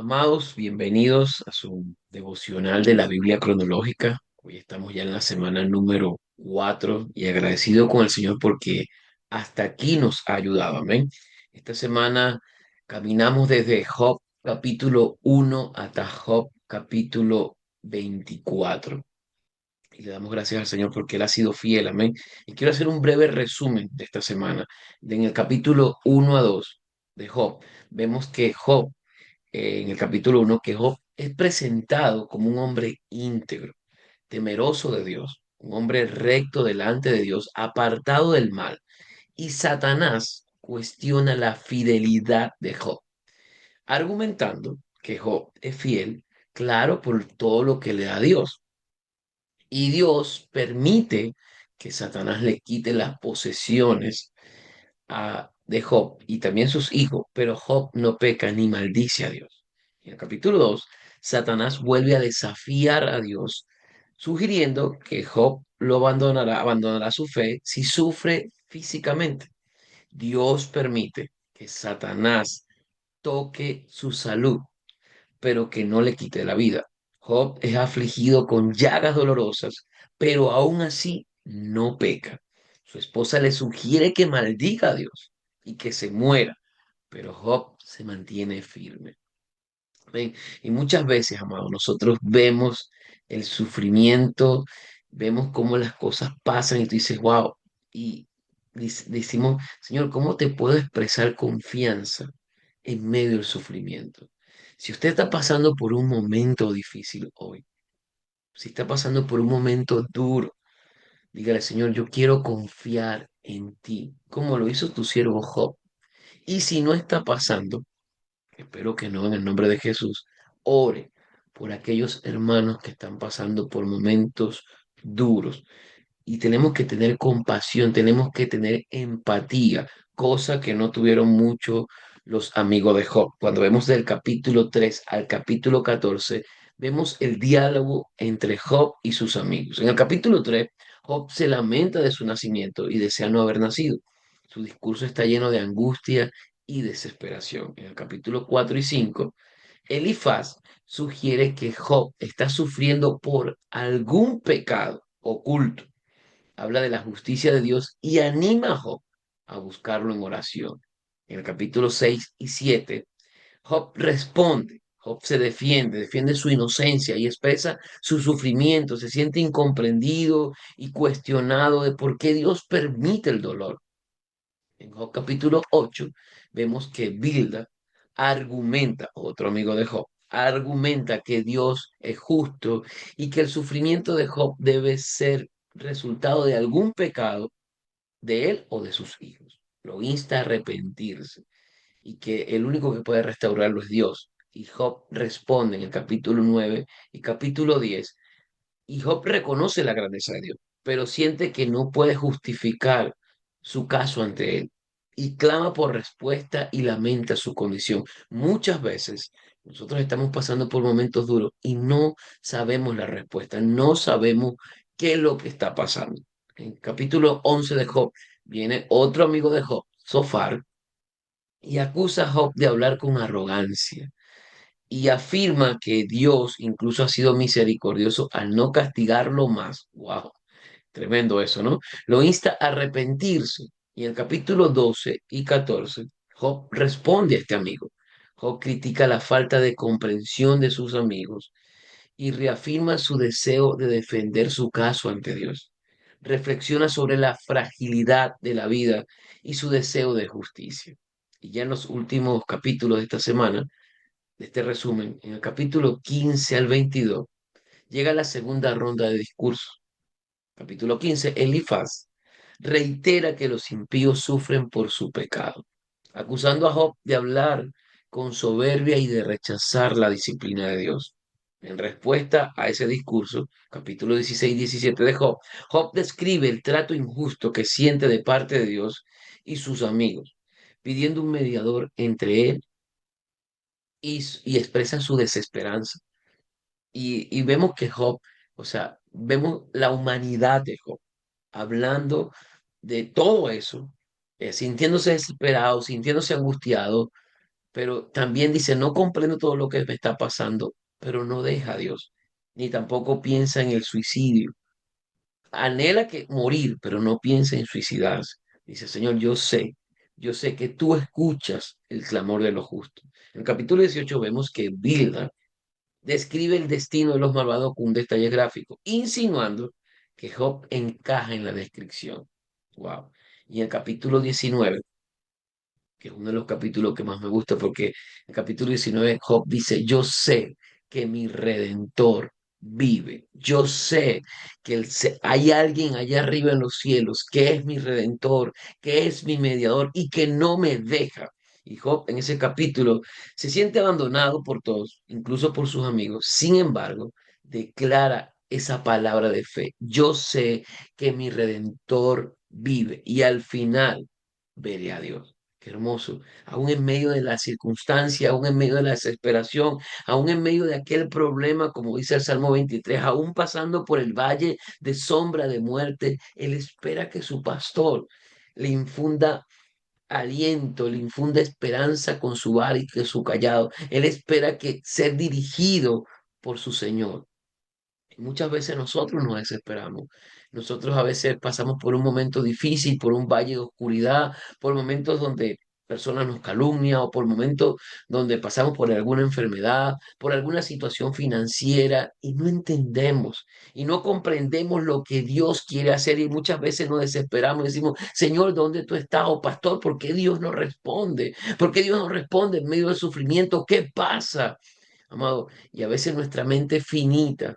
Amados, bienvenidos a su devocional de la Biblia cronológica. Hoy estamos ya en la semana número 4 y agradecido con el Señor porque hasta aquí nos ha ayudado. Amén. Esta semana caminamos desde Job capítulo 1 hasta Job capítulo 24 y le damos gracias al Señor porque Él ha sido fiel. Amén. Y quiero hacer un breve resumen de esta semana. En el capítulo 1 a 2 de Job, vemos que Job en el capítulo 1 que Job es presentado como un hombre íntegro, temeroso de Dios, un hombre recto delante de Dios, apartado del mal. Y Satanás cuestiona la fidelidad de Job, argumentando que Job es fiel, claro, por todo lo que le da Dios. Y Dios permite que Satanás le quite las posesiones de Job y también sus hijos, pero Job no peca ni maldice a Dios. En el capítulo 2 Satanás vuelve a desafiar a Dios, sugiriendo que Job lo abandonará su fe si sufre físicamente. Dios permite que Satanás toque su salud, pero que no le quite la vida. Job es afligido con llagas dolorosas, pero aún así no peca. Su esposa le sugiere que maldiga a Dios y que se muera, pero Job se mantiene firme. ¿Ven? Y muchas veces, amados, nosotros vemos el sufrimiento, vemos cómo las cosas pasan y tú dices, wow, y decimos, Señor, ¿cómo te puedo expresar confianza en medio del sufrimiento? Si usted está pasando por un momento difícil hoy, si está pasando por un momento duro, dígale, Señor, yo quiero confiar en ti, como lo hizo tu siervo Job. Y si no está pasando, espero que no, en el nombre de Jesús, ore por aquellos hermanos que están pasando por momentos duros. Y tenemos que tener compasión, tenemos que tener empatía, cosa que no tuvieron mucho los amigos de Job. Cuando vemos del capítulo 3 al capítulo 14, vemos el diálogo entre Job y sus amigos. En el capítulo 3, Job se lamenta de su nacimiento y desea no haber nacido. Su discurso está lleno de angustia y desesperación. En el capítulo 4 y 5, Elifaz sugiere que Job está sufriendo por algún pecado oculto. Habla de la justicia de Dios y anima a Job a buscarlo en oración. En el capítulo 6 y 7, Job responde, Job se defiende, defiende su inocencia y expresa su sufrimiento, se siente incomprendido y cuestionado de por qué Dios permite el dolor. En Job capítulo 8 vemos que Bilda argumenta, otro amigo de Job, argumenta que Dios es justo y que el sufrimiento de Job debe ser resultado de algún pecado de él o de sus hijos. Lo insta a arrepentirse y que el único que puede restaurarlo es Dios. Y Job responde en el capítulo 9 y capítulo 10. Y Job reconoce la grandeza de Dios, pero siente que no puede justificar su caso ante él y clama por respuesta y lamenta su condición. Muchas veces nosotros estamos pasando por momentos duros y no sabemos la respuesta, no sabemos qué es lo que está pasando. En capítulo 11 de Job viene otro amigo de Job, Sofar, y acusa a Job de hablar con arrogancia y afirma que Dios incluso ha sido misericordioso al no castigarlo más. Wow, tremendo eso, ¿no? Lo insta a arrepentirse. Y en el capítulo 12 y 14, Job responde a este amigo. Job critica la falta de comprensión de sus amigos y reafirma su deseo de defender su caso ante Dios. Reflexiona sobre la fragilidad de la vida y su deseo de justicia. Y ya en los últimos capítulos de esta semana, de este resumen, en el capítulo 15 al 22, llega la segunda ronda de discursos. Capítulo 15, Elifaz reitera que los impíos sufren por su pecado, acusando a Job de hablar con soberbia y de rechazar la disciplina de Dios. En respuesta a ese discurso, capítulo 16 y 17 de Job, Job describe el trato injusto que siente de parte de Dios y sus amigos, pidiendo un mediador entre él y expresa su desesperanza. Y vemos que Job, o sea, vemos la humanidad de Job hablando de todo eso, sintiéndose desesperado, sintiéndose angustiado, pero también dice, no comprendo todo lo que me está pasando, pero no deja a Dios, ni tampoco piensa en el suicidio. Anhela que morir, pero no piensa en suicidarse. Dice, Señor, yo sé que tú escuchas el clamor de los justos. En el capítulo 18 vemos que Bildad describe el destino de los malvados con un detalle gráfico, insinuando que Job encaja en la descripción. Wow. Y en el capítulo 19, que es uno de los capítulos que más me gusta, porque en el capítulo 19 Job dice, yo sé que mi redentor vive, yo sé que hay alguien allá arriba en los cielos que es mi redentor, que es mi mediador y que no me deja. Y Job en ese capítulo se siente abandonado por todos, incluso por sus amigos. Sin embargo, declara esa palabra de fe. Yo sé que mi redentor vive y al final veré a Dios. Qué hermoso. Aún en medio de la circunstancia, aún en medio de la desesperación, aún en medio de aquel problema, como dice el Salmo 23, aún pasando por el valle de sombra de muerte, Él espera que su pastor le infunda aliento, le infunda esperanza con su vara y que su callado. Él espera que ser dirigido por su Señor. Muchas veces nosotros nos desesperamos. Nosotros a veces pasamos por un momento difícil, por un valle de oscuridad, por momentos donde personas nos calumnian o por momentos donde pasamos por alguna enfermedad, por alguna situación financiera y no entendemos y no comprendemos lo que Dios quiere hacer y muchas veces nos desesperamos y decimos, Señor, ¿dónde tú estás? O pastor, ¿por qué Dios no responde? ¿Por qué Dios no responde en medio del sufrimiento? ¿Qué pasa? Amado, y a veces nuestra mente finita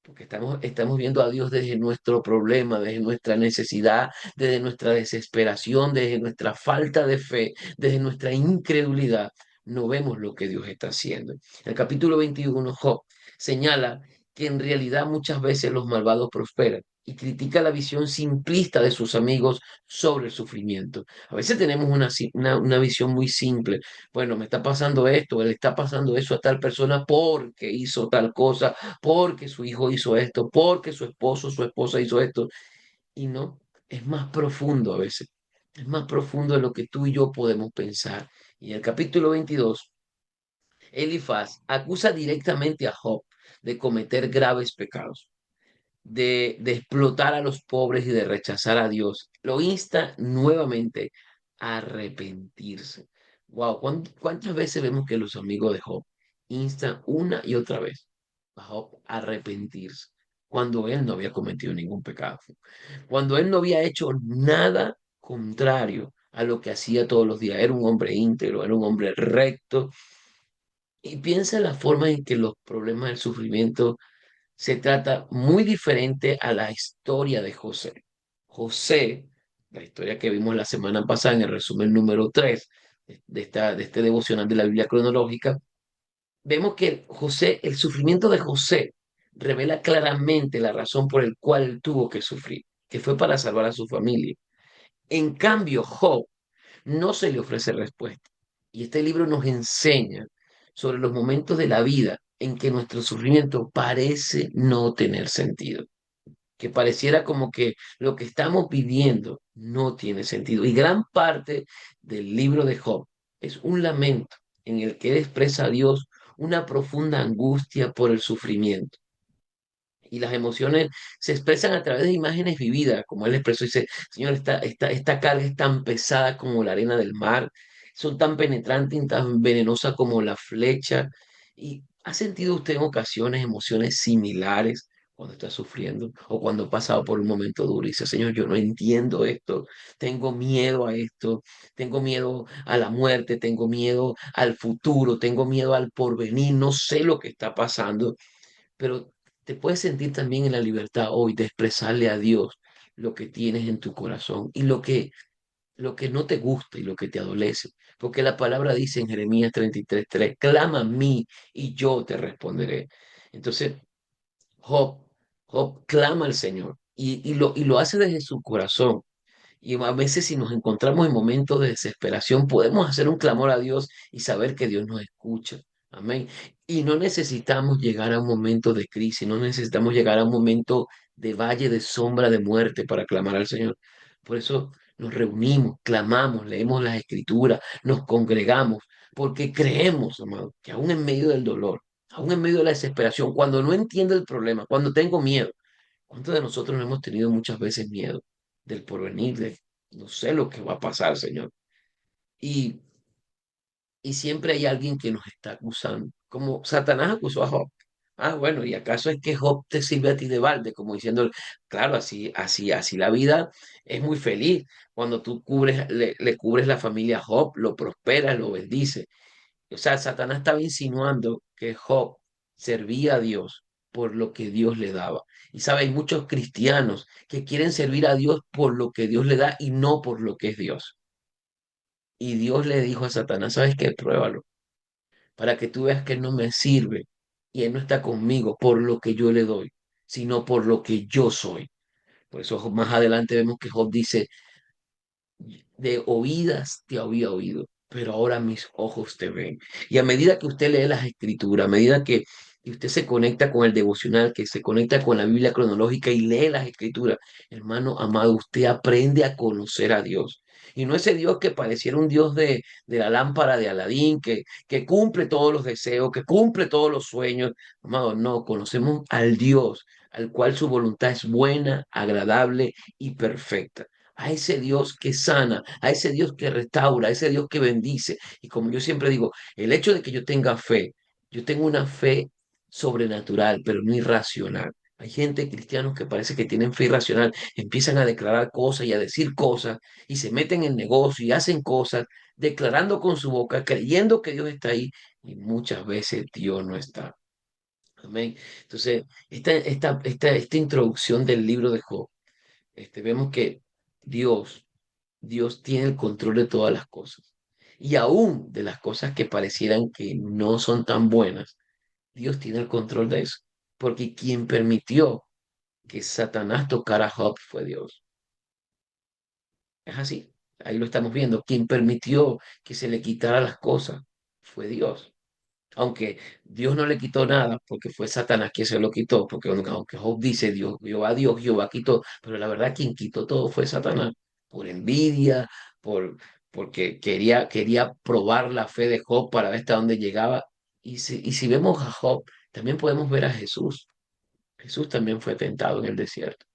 porque estamos viendo a Dios desde nuestro problema, desde nuestra necesidad, desde nuestra desesperación, desde nuestra falta de fe, desde nuestra incredulidad. No vemos lo que Dios está haciendo. El capítulo 21, Job, señala que en realidad muchas veces los malvados prosperan y critica la visión simplista de sus amigos sobre el sufrimiento. A veces tenemos una visión muy simple. Bueno, me está pasando esto, le está pasando eso a tal persona porque hizo tal cosa, porque su hijo hizo esto, porque su esposo, su esposa hizo esto. Y no, es más profundo a veces. Es más profundo de lo que tú y yo podemos pensar. Y en el capítulo 22 Elifaz acusa directamente a Job de cometer graves pecados, de explotar a los pobres y de rechazar a Dios. Lo insta nuevamente a arrepentirse. Wow, ¿cuántas veces vemos que los amigos de Job instan una y otra vez a Job a arrepentirse cuando él no había cometido ningún pecado, cuando él no había hecho nada contrario a lo que hacía todos los días? Era un hombre íntegro, era un hombre recto. Y piensa en la forma en que los problemas del sufrimiento se trata muy diferente a la historia de José. José, la historia que vimos la semana pasada en el resumen número 3 de este devocional de la Biblia cronológica, vemos que José, el sufrimiento de José revela claramente la razón por el cual él tuvo que sufrir, que fue para salvar a su familia. En cambio, Job no se le ofrece respuesta. Y este libro nos enseña sobre los momentos de la vida en que nuestro sufrimiento parece no tener sentido, que pareciera como que lo que estamos viviendo no tiene sentido. Y gran parte del libro de Job es un lamento en el que él expresa a Dios una profunda angustia por el sufrimiento. Y las emociones se expresan a través de imágenes vividas, como él expresó, dice, Señor, esta carga es tan pesada como la arena del mar, son tan penetrantes y tan venenosas como la flecha. ¿Y ha sentido usted en ocasiones emociones similares cuando está sufriendo o cuando ha pasado por un momento duro y dice, Señor, yo no entiendo esto, tengo miedo a esto, tengo miedo a la muerte, tengo miedo al futuro, tengo miedo al porvenir, no sé lo que está pasando, pero te puedes sentir también en la libertad hoy de expresarle a Dios lo que tienes en tu corazón y lo que no te gusta y lo que te adolece. Porque la palabra dice en Jeremías 33:3, clama a mí y yo te responderé. Entonces, Job, Job clama al Señor y lo hace desde su corazón. Y a veces si nos encontramos en momentos de desesperación, podemos hacer un clamor a Dios y saber que Dios nos escucha. Amén. Y no necesitamos llegar a un momento de crisis, no necesitamos llegar a un momento de valle de sombra de muerte para clamar al Señor. Por eso nos reunimos, clamamos, leemos las escrituras, nos congregamos porque creemos, amado, que aún en medio del dolor, aún en medio de la desesperación, cuando no entiendo el problema, cuando tengo miedo, ¿cuántos de nosotros no hemos tenido muchas veces miedo del porvenir, de no sé lo que va a pasar, Señor? Y, y siempre hay alguien que nos está acusando, como Satanás acusó a Job. Ah, bueno, ¿y acaso es que Job te sirve a ti de balde? Como diciendo, claro, así la vida es muy feliz. Cuando tú le cubres la familia a Job, lo prosperas, lo bendices. O sea, Satanás estaba insinuando que Job servía a Dios por lo que Dios le daba. Y sabe, hay muchos cristianos que quieren servir a Dios por lo que Dios le da y no por lo que es Dios. Y Dios le dijo a Satanás, ¿sabes qué? Pruébalo, para que tú veas que Él no me sirve y Él no está conmigo por lo que yo le doy, sino por lo que yo soy. Por eso más adelante vemos que Job dice, de oídas te había oído, pero ahora mis ojos te ven. Y a medida que usted lee las escrituras, a medida que usted se conecta con el devocional, que se conecta con la Biblia cronológica y lee las escrituras, hermano amado, usted aprende a conocer a Dios. Y no ese Dios que pareciera un Dios de la lámpara de Aladín, que cumple todos los deseos, que cumple todos los sueños. Amado, no, conocemos al Dios, al cual su voluntad es buena, agradable y perfecta, a ese Dios que sana, a ese Dios que restaura, a ese Dios que bendice. Y como yo siempre digo, el hecho de que yo tenga fe, yo tengo una fe sobrenatural, pero no irracional. Hay gente, cristianos, que parece que tienen fe irracional, empiezan a declarar cosas y a decir cosas y se meten en negocio y hacen cosas, declarando con su boca, creyendo que Dios está ahí y muchas veces Dios no está. Amén. Entonces, esta introducción del libro de Job, vemos que Dios Dios tiene el control de todas las cosas. Y aún de las cosas que parecieran que no son tan buenas, Dios tiene el control de eso. Porque quien permitió que Satanás tocara a Job fue Dios. Es así. Ahí lo estamos viendo. Quien permitió que se le quitara las cosas fue Dios. Aunque Dios no le quitó nada, porque fue Satanás quien se lo quitó, porque aunque Job dice Dios, Jehová quitó, pero la verdad quien quitó todo fue Satanás, por envidia, por, porque quería probar la fe de Job para ver hasta dónde llegaba. Y si vemos a Job, también podemos ver a Jesús. Jesús también fue tentado en el desierto.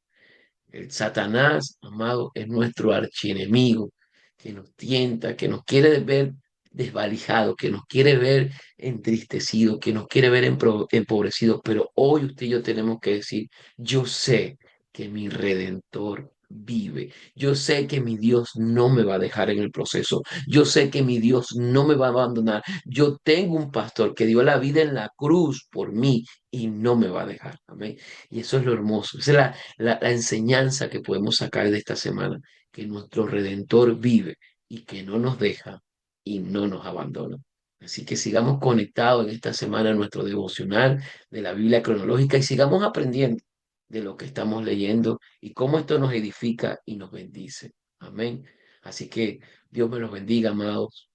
El Satanás, amado, es nuestro archienemigo, que nos tienta, que nos quiere ver desvalijado, que nos quiere ver entristecido, que nos quiere ver empobrecido. Pero hoy usted y yo tenemos que decir, yo sé que mi Redentor vive. Yo sé que mi Dios no me va a dejar en el proceso. Yo sé que mi Dios no me va a abandonar. Yo tengo un pastor que dio la vida en la cruz por mí y no me va a dejar. Amén. Y eso es lo hermoso. Esa es la enseñanza que podemos sacar de esta semana, que nuestro Redentor vive y que no nos deja y no nos abandona. Así que sigamos conectados en esta semana a nuestro devocional de la Biblia cronológica y sigamos aprendiendo de lo que estamos leyendo y cómo esto nos edifica y nos bendice. Amén. Así que Dios me los bendiga, amados,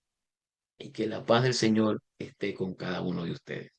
y que la paz del Señor esté con cada uno de ustedes.